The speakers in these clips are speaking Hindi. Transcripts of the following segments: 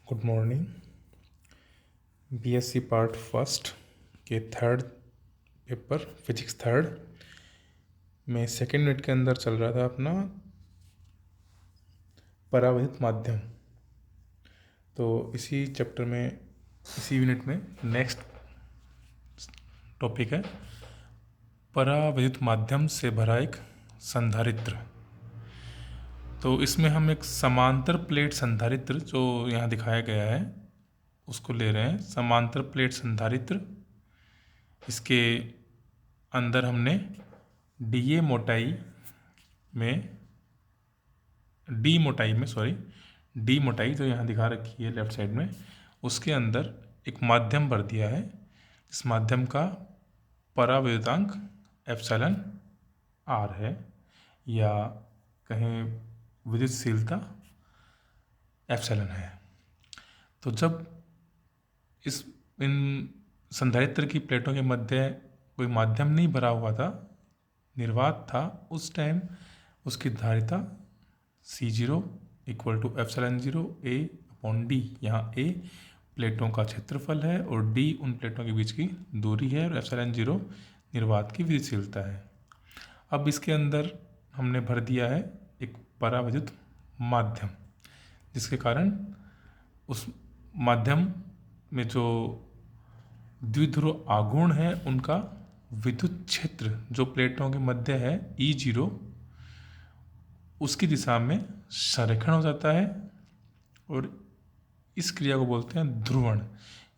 Good morning. BSc part first के थर्ड पेपर फिजिक्स थर्ड में सेकेंड यूनिट के अंदर चल रहा था अपना परावैद्युत माध्यम। तो इसी चैप्टर में इसी यूनिट में नेक्स्ट टॉपिक है परावैद्युत माध्यम से भरा एक संधारित्र। तो इसमें हम एक समांतर प्लेट संधारित्र जो यहाँ दिखाया गया है उसको ले रहे हैं। समांतर प्लेट संधारित्र, इसके अंदर हमने डी मोटाई जो यहाँ दिखा रखी है लेफ्ट साइड में, उसके अंदर एक माध्यम भर दिया है। इस माध्यम का परावैद्युतांक एप्सिलॉन आर है, या कहें विद्युतशीलता एप्सिलॉन है। तो जब इन संधारित्र की प्लेटों के मध्य कोई माध्यम नहीं भरा हुआ था, निर्वात था, उस टाइम उसकी धारिता C0 equal to epsilon 0 A/d। यहाँ A प्लेटों का क्षेत्रफल है और d उन प्लेटों के बीच की दूरी है और एप्सिलॉन 0 निर्वात की विद्युतशीलता है। अब इसके अंदर हमने भर दिया है एक परावैद्युत माध्यम, जिसके कारण उस माध्यम में जो द्विध्रुव आघूर्ण है उनका विद्युत क्षेत्र जो प्लेटों के मध्य है E0, उसकी दिशा में संरेखण हो जाता है और इस क्रिया को बोलते हैं ध्रुवण।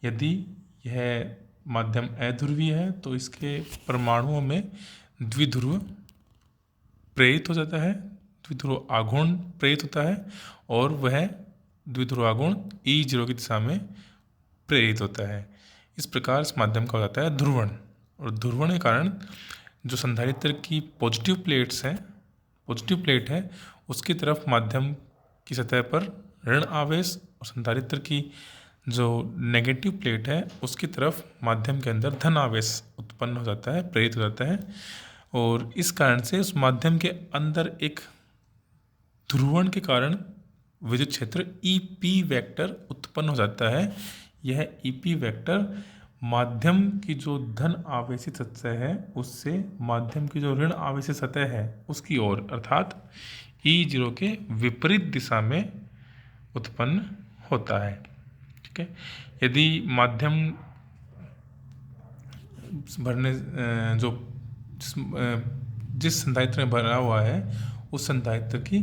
यदि यह माध्यम अध्रुवीय है तो इसके परमाणुओं में द्विध्रुव प्रेरित हो जाता है, द्विध्रुव आघूर्ण प्रेरित होता है और वह द्विध्रुव आघूर्ण E0 की दिशा में प्रेरित होता है। इस प्रकार इस माध्यम का हो जाता है ध्रुवण। और ध्रुवण के कारण जो संधारित्र की पॉजिटिव प्लेट है उसकी तरफ माध्यम की सतह पर ऋण आवेश और संधारित्र की जो नेगेटिव प्लेट है उसकी तरफ माध्यम के अंदर धन आवेश उत्पन्न हो जाता है, प्रेरित हो जाता है। और इस कारण से उस माध्यम के अंदर एक ध्रुवण के कारण विद्युत क्षेत्र EP वेक्टर उत्पन्न हो जाता है। यह EP वेक्टर माध्यम की जो धन आवेशित सतह है उससे माध्यम की जो ऋण आवेशित सतह है उसकी ओर, अर्थात E0 के विपरीत दिशा में उत्पन्न होता है। ठीक है। यदि माध्यम भरने जो जिस संधारित्र में भरा हुआ है उस संधारित्र की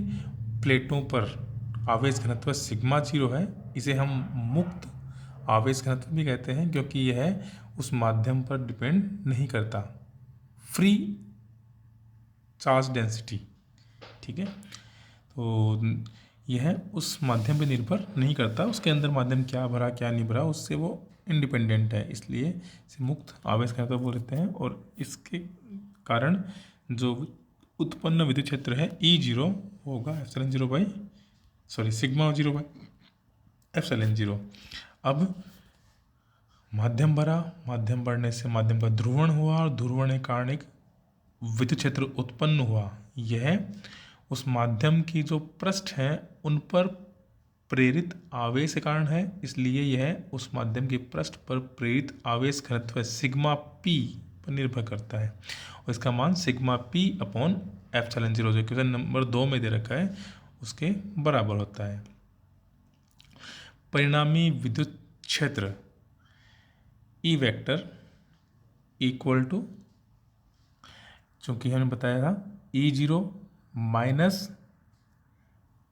प्लेटों पर आवेश घनत्व सिग्मा 0 है, इसे हम मुक्त आवेश घनत्व भी कहते हैं क्योंकि यह उस माध्यम पर डिपेंड नहीं करता, फ्री चार्ज डेंसिटी। ठीक है। तो यह उस माध्यम पर निर्भर नहीं करता, उसके अंदर माध्यम क्या भरा क्या नहीं भरा उससे वो इंडिपेंडेंट है, इसलिए इसे मुक्त आवेश घनत्व बोलते हैं। और इसके कारण जो उत्पन्न विद्युत क्षेत्र है E0 होगा सिग्मा 0 बाई एप्सिलॉन 0। अब माध्यम भरा, माध्यम बढ़ने से माध्यम का ध्रुवण हुआ और ध्रुवण के कारण एक विद्युत क्षेत्र उत्पन्न हुआ। यह उस माध्यम की जो पृष्ठ हैं उन पर प्रेरित आवेश के कारण है, इसलिए यह उस माध्यम के पृष्ठ पर प्रेरित आवेश घनत्व सिग्मा P पर निर्भर करता है और इसका मान सिग्मा P अपॉन एप्सिलॉन 0 जो क्वेश्चन नंबर 2 में दे रखा है उसके बराबर होता है। परिणामी विद्युत क्षेत्र E वेक्टर इक्वल टू, चूँकि हमने बताया था E0 माइनस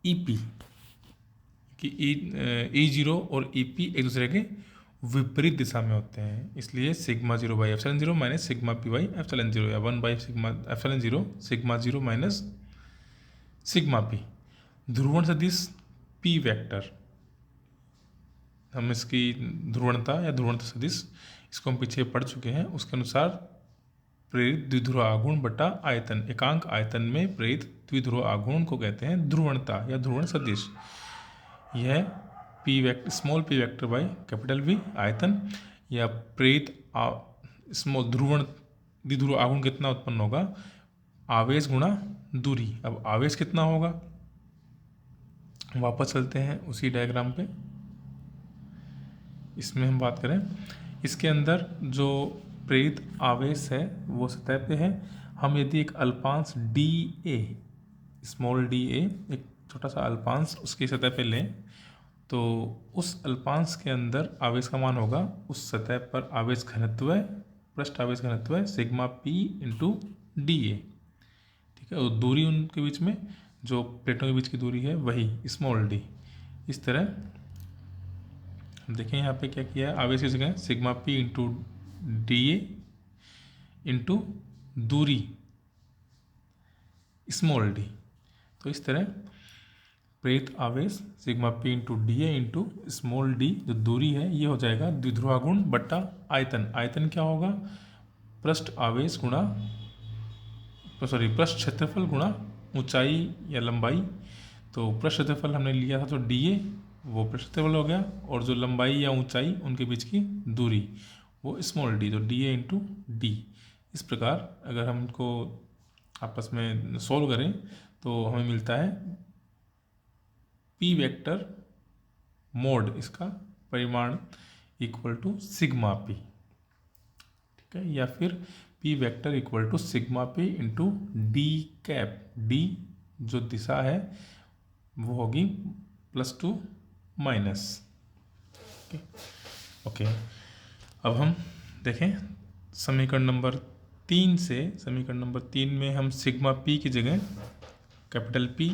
EP कि E0 और EP एक दूसरे के विपरीत दिशा में होते हैं, इसलिए sigma 0 by epsilon 0 minus sigma P by epsilon 0 या 1 by sigma epsilon 0 sigma 0 minus sigma P। ध्रुवण सदिश P वेक्टर, हम इसकी ध्रुवणता या ध्रुवणता सदिश इसको हम पीछे पढ़ चुके हैं, उसके अनुसार प्रेरित द्विध्रुव आघूर्ण बटा आयतन, एकांक आयतन में प्रेरित द्विध्रुव आघूर्ण को कहते हैं ध्रुवणता या ध्रुवण सदिश। यह P vector small p vector by capital V आयतन या प्रेरित स्मॉल द्विध्रुव आघूर्ण कितना उत्पन्न होगा, आवेश गुणा दूरी। अब आवेश कितना होगा, वापस चलते हैं उसी डायग्राम पे। इसमें हम बात करें, इसके अंदर जो प्रेरित आवेश है वो सतह पे है। हम यदि एक अल्पांश D A, small D A, एक छोटा सा अल्पांश उसकी सतह पे लें, तो उस अल्पांश के अंदर आवेश का मान होगा उस सतह पर आवेश घनत्व, पृष्ठ आवेश घनत्व sigma p into D A. ठीक है, और दूरी उनके बीच में, जो प्लेटों के बीच की दूरी है वही स्मॉल डी। इस तरह देखें यहाँ पे क्या किया है, आवेश की जगह sigma p into D A into दूरी स्मॉल डी। तो इस तरह प्रेरित आवेश sigma p into D A into small D, जो दूरी है, ये हो जाएगा द्विध्रुवा गुण बट्टा आयतन। आयतन क्या होगा, पृष्ठ आवेश गुणा पृष्ठ क्षेत्रफल गुणा ऊंचाई या लंबाई। तो पृष्ठ क्षेत्रफल हमने लिया था तो डी ए, वो पृष्ठ क्षेत्रफल हो गया, और जो लंबाई या ऊंचाई उनके बीच की दूरी वो स्मॉल डी, तो डी ए इंटू डी। इस प्रकार अगर हम इनको आपस में सॉल्व करें तो हमें मिलता है पी वेक्टर मोड, इसका परिमाण इक्वल टू सिग्मा पी। ठीक है, या फिर p vector equal to sigma p into d cap. D जो दिशा है वो होगी +2 माइनस। ओके, अब हम देखें समीकरण नंबर 3 से। समीकरण नंबर 3 में हम सिग्मा पी की जगह कैपिटल पी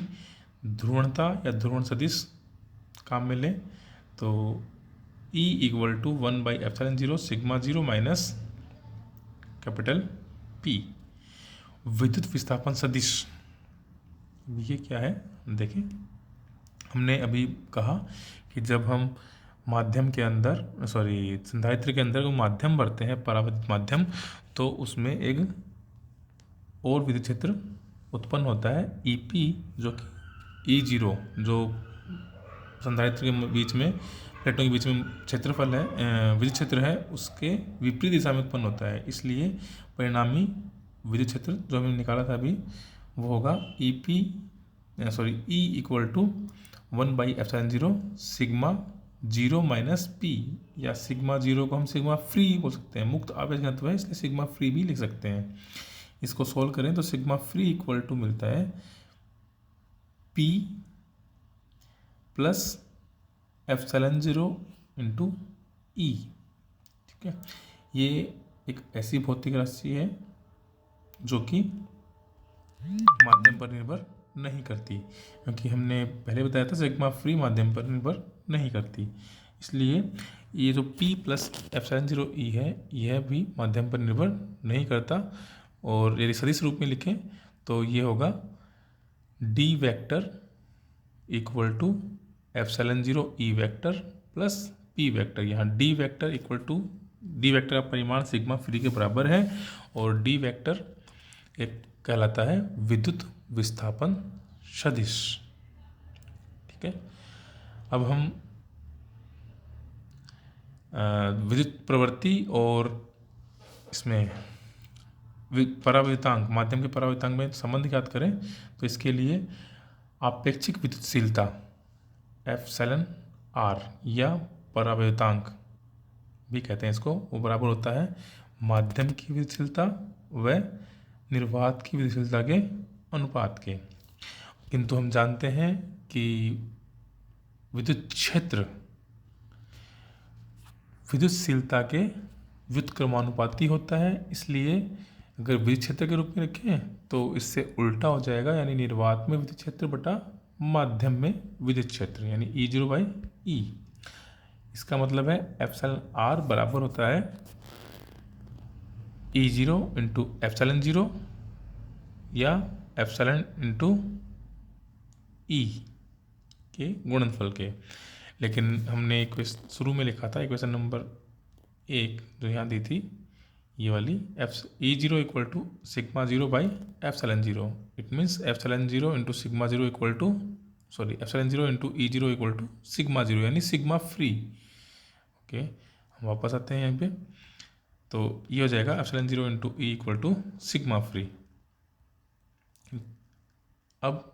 ध्रुवणता या ध्रुवण सदिश काम में लें, तो E equal to 1/ε0 sigma 0 minus capital P. विद्युत विस्थापन सदिश, ये क्या है देखें। हमने अभी कहा कि जब हम माध्यम के अंदर संधारित्र के अंदर वो माध्यम भरते हैं, परावर्तित माध्यम, तो उसमें एक और विद्युत क्षेत्र उत्पन्न होता है EP, जो कि E0, जो संधारित्र के बीच में, प्लेटों के बीच में क्षेत्रफल है, विद्युत क्षेत्र है, उसके विपरीत दिशा में उत्पन्न होता है। इसलिए परिणामी विद्युत क्षेत्र जो हमने निकाला था अभी वो होगा E equal to 1/ε0 sigma 0 minus P, या सिग्मा 0 को हम सिग्मा फ्री बोल सकते हैं, मुक्त आवेश घनत्व है इसलिए सिग्मा फ्री भी लिख सकते हैं। इसको सोल्व करें तो सिग्मा फ्री इक्वल टू मिलता है P प्लस ε0 इंटू ई। ठीक है, ये एक ऐसी भौतिक राशि है जो कि माध्यम पर निर्भर नहीं करती, क्योंकि हमने पहले बताया था सिग्मा फ्री माध्यम पर निर्भर नहीं करती। इसलिए ये जो P प्लस ε0 ई है यह भी माध्यम पर निर्भर नहीं करता। और यदि सदिश रूप में लिखें तो ये होगा D vector equal to ε0 E vector plus P vector. यहाँ D vector equal to, D vector का परिमाण सिग्मा फ्री के बराबर है, और D वेक्टर एक कहलाता है विद्युत विस्थापन सदिश। ठीक है, अब हम विद्युत प्रवृत्ति और इसमें परावर्तांक, माध्यम के परावर्तांक में संबंध ज्ञात करें, तो इसके लिए आपेक्षिक विद्युतशीलता εr या परावर्तांक भी कहते हैं इसको, वो बराबर होता है माध्यम की विद्युतशीलता व निर्वात की विद्युतशीलता के अनुपात के। किंतु हम जानते हैं कि विद्युत क्षेत्र विद्युतशीलता के व्युत्क्रमानुपाती होता है। इसलिए अगर विद्युत क्षेत्र के रूप में रखें तो इससे उल्टा हो जाएगा, यानी निर्वात में विद्युत क्षेत्र बटा माध्यम में विद्युत क्षेत्र, यानी E0/E। इसका मतलब है εr बराबर होता है E0 इंटू ε0 या ε इंटू ई के गुणनफल के। लेकिन हमने इक्वेशन शुरू में लिखा था, इक्वेशन नंबर 1 जो यहाँ दी थी, ये वाली E0 equal to sigma 0/ε0। It means ε0 into sigma 0 equal to ε0 into E0 equal to sigma 0, यानी सिग्मा फ्री। ओके, हम वापस आते हैं यहाँ पे, तो ये हो जाएगा ε0 into E equal to sigma free. अब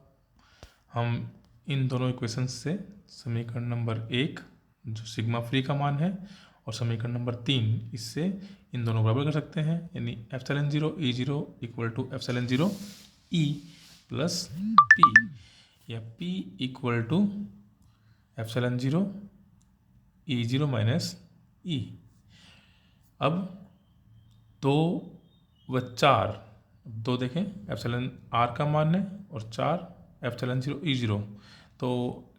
हम इन दोनों इक्वेशंस से समीकरण नंबर 1, जो सिग्मा फ्री का मान है, और समीकरण नंबर 3 इससे इन दोनों बराबर कर सकते हैं, यानी epsilon 0 E 0 equal to epsilon 0 E plus P, या P equal to epsilon 0 E 0 minus E. अब 2 व 4, 2 देखें एप्सिलॉन आर का मान है और 4 एप्सिलॉन 0 ई 0, तो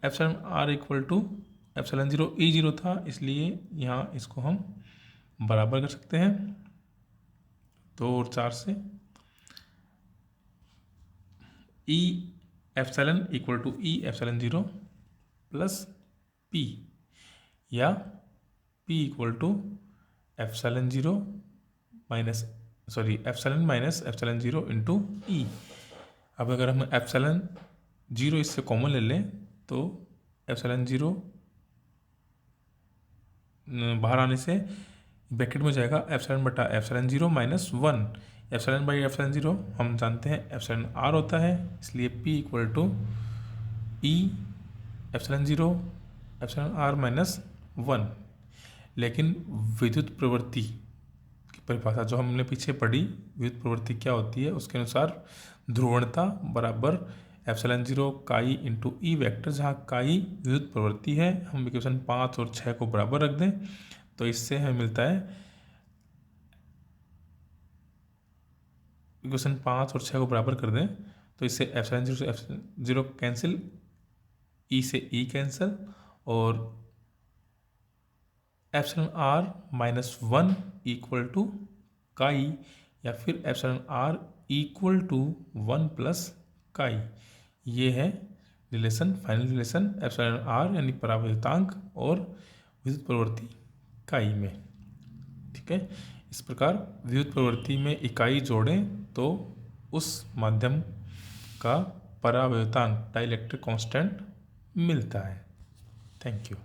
epsilon r equal to epsilon 0 ई 0 था, इसलिए यहाँ इसको हम बराबर कर सकते हैं 2 और 4 से। E epsilon equal to E epsilon 0 plus P, या P equal to epsilon 0 epsilon minus epsilon 0 into E. अब अगर हम एप्सिलॉन 0 इससे कॉमन ले लें तो एप्सिलॉन 0 बाहर आने से ब्रैकेट में जाएगा एप्सिलॉन बटा epsilon 0 minus 1। Epsilon by epsilon 0 हम जानते हैं एप्सिलॉन आर होता है, इसलिए p equal to E epsilon 0 epsilon r minus 1। लेकिन विद्युत प्रवृत्ति की परिभाषा जो हमने पीछे पढ़ी, विद्युत प्रवृत्ति क्या होती है, उसके अनुसार ध्रुवणता बराबर एप्सिलॉन 0 काई इंटू ई वेक्टर, जहाँ काई विद्युत प्रवृत्ति है। हम इक्वेशन 5 और 6 को बराबर रख दें तो इससे हमें मिलता है, इक्वेशन 5 और 6 को बराबर कर दें तो इससे एप्सिलॉन 0 से एप्सिलॉन 0 कैंसिल, ई से ई कैंसिल, और epsilon r minus 1 equal to chi, या फिर epsilon r equal to 1 plus chi. ये है relation, final relation epsilon r यानी परावैद्युतांक और विद्युत प्रवृत्ति काई में। ठीक है, इस प्रकार विद्युत प्रवृत्ति में इकाई जोड़ें तो उस माध्यम का परावैद्युतांक डाइलेक्ट्रिक कांस्टेंट मिलता है। Thank you.